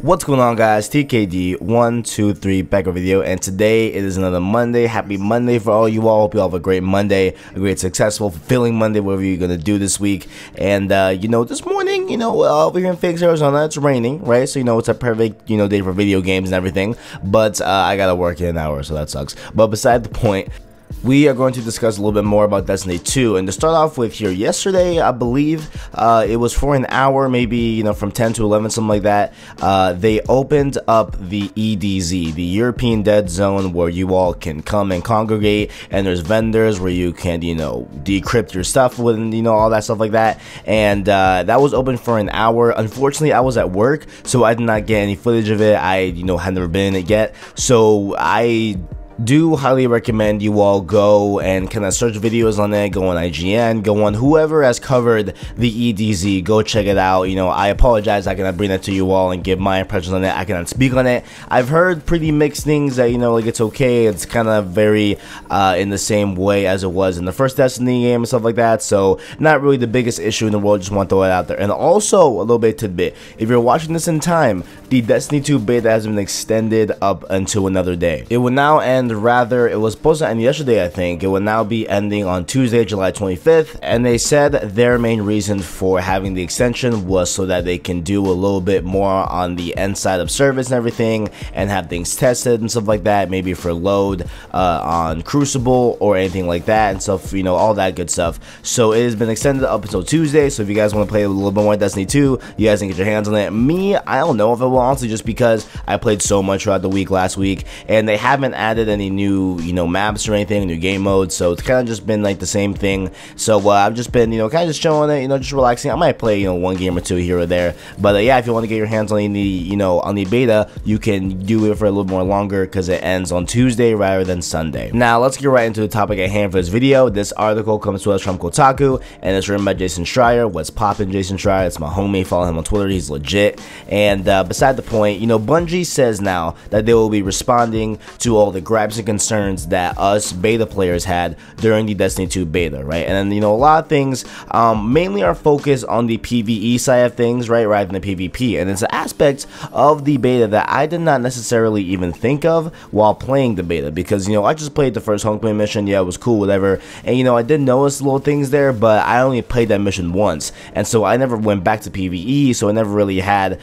What's going on, guys? TKD123 back with a video, and today it is another Monday. Happy Monday for all you all. Hope you all have a great Monday, a great, successful, fulfilling Monday, whatever you're gonna do this week. And this morning, over here in Phoenix, Arizona, it's raining, right? So it's a perfect, day for video games and everything. But I gotta work in an hour, so that sucks. But beside the point, we are going to discuss a little bit more about Destiny 2, and to start off with here, yesterday, I believe, it was for an hour, maybe, from 10 to 11, something like that, they opened up the EDZ, the European Dead Zone, where you all can come and congregate, and there's vendors where you can, decrypt your stuff with, all that stuff like that, and that was open for an hour. Unfortunately, I was at work, so I did not get any footage of it. I, had never been in it yet, so I do highly recommend you all go and kind of search videos on it, go on IGN, go on whoever has covered the EDZ, go check it out. I apologize, I cannot bring that to you all and give my impressions on it. I cannot speak on it. I've heard pretty mixed things that, it's okay, it's kind of very in the same way as it was in the first Destiny game and stuff like that, so not really the biggest issue in the world, just want to throw it out there. And also, a little bit tidbit, if you're watching this in time, the Destiny 2 beta has been extended up until another day. It will now end, rather, it was supposed to end yesterday, I think. It will now be ending on Tuesday, July 25th, and they said their main reason for having the extension was so that they can do a little bit more on the end side of service and everything, and have things tested and stuff like that, maybe for load on Crucible or anything like that, and stuff, all that good stuff. So it has been extended up until Tuesday, so if you guys want to play a little bit more Destiny 2, you guys can get your hands on it. Me, I don't know if it will, honestly, just because I played so much throughout the week last week, and they haven't added any new maps or anything, new game modes, so it's kind of just been like the same thing. So I've just been kind of just chilling it, just relaxing. I might play one game or two here or there, but yeah, if you want to get your hands on the on the beta, you can do it for a little more longer because it ends on Tuesday rather than Sunday. Now let's get right into the topic at hand for this video. This article comes to us from Kotaku, and it's written by Jason Schreier. What's poppin', Jason Schreier? It's my homie. Follow him on Twitter, he's legit. And beside the point, Bungie says now that they will be responding to all the gripes and concerns that us beta players had during the Destiny 2 beta, right? And then a lot of things, mainly are focused on the PvE side of things, right, rather than the PvP. And it's an aspect of the beta that I did not necessarily even think of while playing the beta, because I just played the first homecoming mission. Yeah, it was cool, whatever, and I did notice little things there, but I only played that mission once, and so I never went back to PvE, so I never really had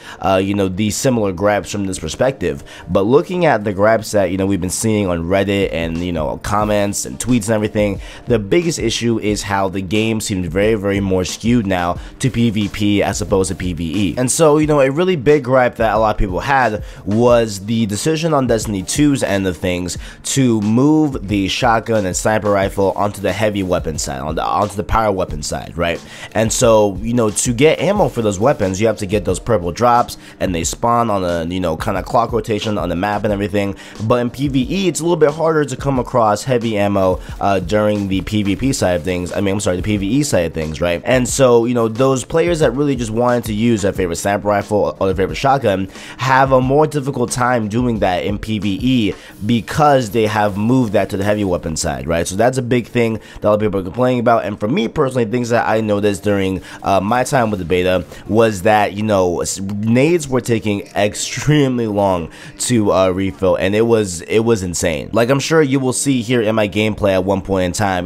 these similar gripes from this perspective. But looking at the gripes that we've been seeing on Reddit and comments and tweets and everything, the biggest issue is how the game seems very more skewed now to PvP as opposed to PvE. And so a really big gripe that a lot of people had was the decision on Destiny 2's end of things to move the shotgun and sniper rifle onto the heavy weapon side, onto the power weapon side, right? And so to get ammo for those weapons, you have to get those purple drops, and they spawn on a kind of clock rotation on the map and everything. But in PvE, it's a little bit harder to come across heavy ammo during the PvP side of things. The PvE side of things, right? And so those players that really just wanted to use their favorite sniper rifle or their favorite shotgun have a more difficult time doing that in PvE because they have moved that to the heavy weapon side, right? So that's a big thing that a lot of people are complaining about. And for me personally, things that I noticed during my time with the beta was that nades were taking extremely long to refill, and it was insane. Like, I'm sure you will see here in my gameplay at one point in time,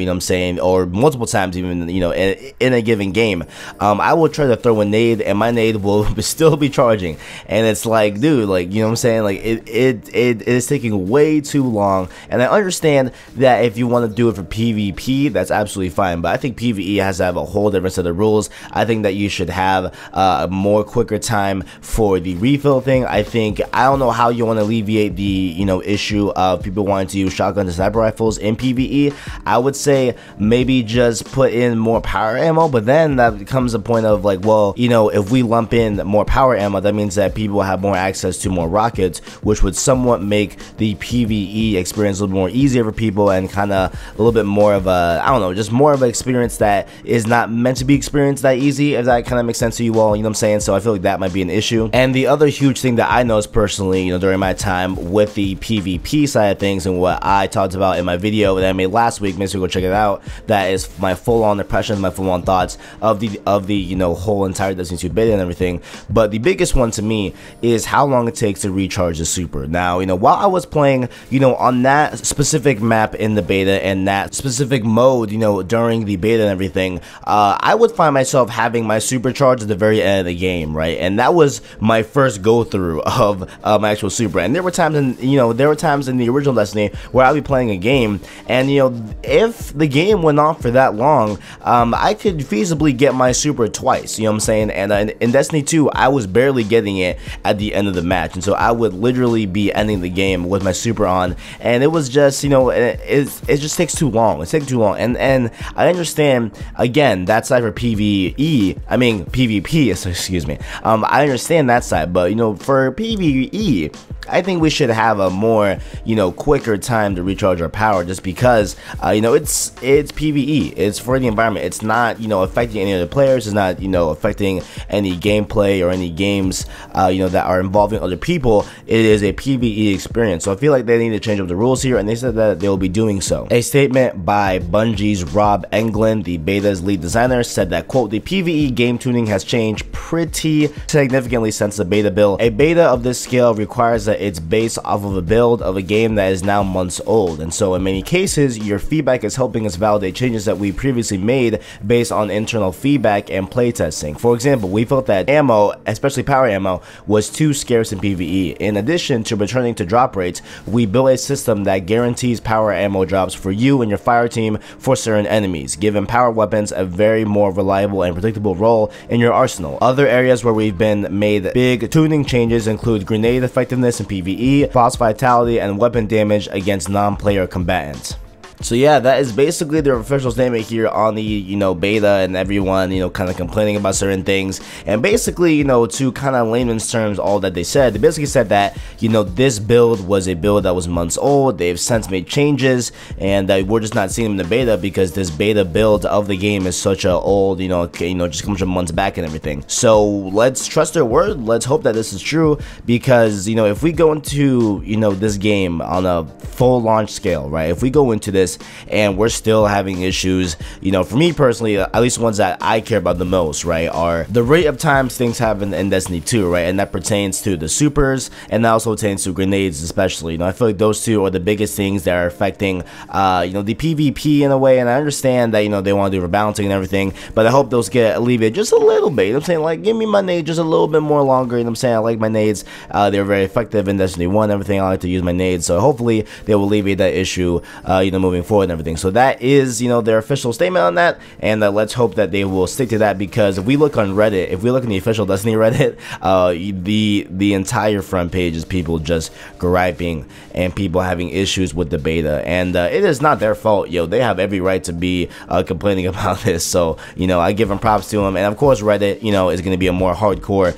or multiple times even, in a given game, I will try to throw a nade, and my nade will still be charging, and it's like, dude, like, like, it is taking way too long. And I understand that if you want to do it for PvP, that's absolutely fine, but I think PvE has to have a whole different set of rules. I think that you should have a more quicker time for the refill thing. I don't know how you want to alleviate the issue of people wanting to use shotguns and sniper rifles in PvE. I would say maybe just put in more power ammo, but then that becomes a point of like, well, if we lump in more power ammo, that means that people have more access to more rockets, which would somewhat make the PvE experience a little more easier for people, and kind of a little bit more of a, I don't know, just more of an experience that is not meant to be experienced that easy, if that kind of makes sense to you all, so I feel like that might be an issue. And the other huge thing that I noticed personally, during my time with the PvP side of things and what I talked about in my video that I made last week. Make sure you go check it out. That is my full-on impressions, my full-on thoughts of the you know, whole entire Destiny 2 beta and everything. But the biggest one to me is how long it takes to recharge the super. Now, you know, while I was playing, you know, on that specific map in the beta and that specific mode, you know, during the beta and everything, I would find myself having my supercharge at the very end of the game, right? And that was my first go through of my actual super. And there were times in, you know, there were times in the original Destiny where I'd be playing a game, and you know, if the game went on for that long, I could feasibly get my super twice, you know what I'm saying? And in Destiny 2, I was barely getting it at the end of the match, and so I would literally be ending the game with my super on, and it was just, you know, it just takes too long. It's taking too long, and I understand, again, that side for PvE, I mean PvP, excuse me, I understand that side, but you know, for PvE, I think we should have a more, you know, quicker time to recharge our power, just because, you know, it's PvE, it's for the environment, it's not, you know, affecting any other players, it's not, you know, affecting any gameplay or any games, you know, that are involving other people. It is a PvE experience, so I feel like they need to change up the rules here, and they said that they'll be doing so. A statement by Bungie's Rob Englund, the beta's lead designer, said that, quote, the PvE game tuning has changed pretty significantly since the beta build. A beta of this scale requires that it's based off of a build of a game that is now months old, and so in many cases your feedback is helping us validate changes that we previously made based on internal feedback and playtesting. For example, we felt that ammo, especially power ammo, was too scarce in PvE. In addition to returning to drop rates, we built a system that guarantees power ammo drops for you and your fire team for certain enemies, giving power weapons a very more reliable and predictable role in your arsenal. Other areas where we've been made big tuning changes include grenade effectiveness in PvE, boss vitality, and weapon damage against non-player combatants. So yeah, that is basically their official statement here on the, you know, beta, and everyone, you know, kind of complaining about certain things. And basically, you know, to kind of layman's terms, all that they said, they basically said that, you know, this build was a build that was months old. They've since made changes, and we're just not seeing them in the beta because this beta build of the game is such a old, you know, just comes from months back and everything. So let's trust their word. Let's hope that this is true, because, you know, if we go into, you know, this game on a full launch scale, right? If we go into this and we're still having issues, you know, for me personally, at least ones that I care about the most, right, are the rate of times things happen in Destiny 2, right, and that pertains to the supers, and that also pertains to grenades especially. You know, I feel like those two are the biggest things that are affecting, you know, the PvP in a way, and I understand that, you know, they want to do rebalancing and everything, but I hope those get alleviated just a little bit, you know what I'm saying? Like, give me my nades just a little bit more longer, you know what I'm saying? I like my nades, they're very effective in Destiny 1 and everything. I like to use my nades, so hopefully they will alleviate that issue, you know, moving forward and everything. So that is, you know, their official statement on that, and let's hope that they will stick to that, because if we look on Reddit, if we look in the official Destiny Reddit, the entire front page is people just griping and people having issues with the beta, and it is not their fault. Yo, they have every right to be complaining about this, so, you know, I give them props to them. And of course Reddit, you know, is going to be a more hardcore,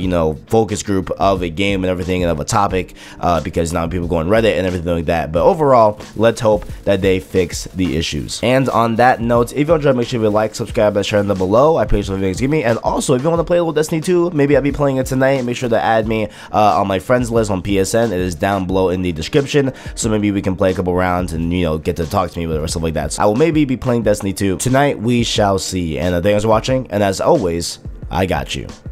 you know, focus group of a game and everything, and of a topic, because now people go on Reddit and everything like that. But overall, let's hope that they fix the issues. And on that note, if you enjoyed, make sure you like, subscribe, and share down below. I appreciate the videos give me. And also, if you want to play a little Destiny 2, maybe I'll be playing it tonight, make sure to add me on my friends list on PSN. It is down below in the description, so maybe we can play a couple rounds and, you know, get to talk to me or stuff like that. So I will maybe be playing Destiny 2 tonight. We shall see. And thanks for watching, and as always, I got you.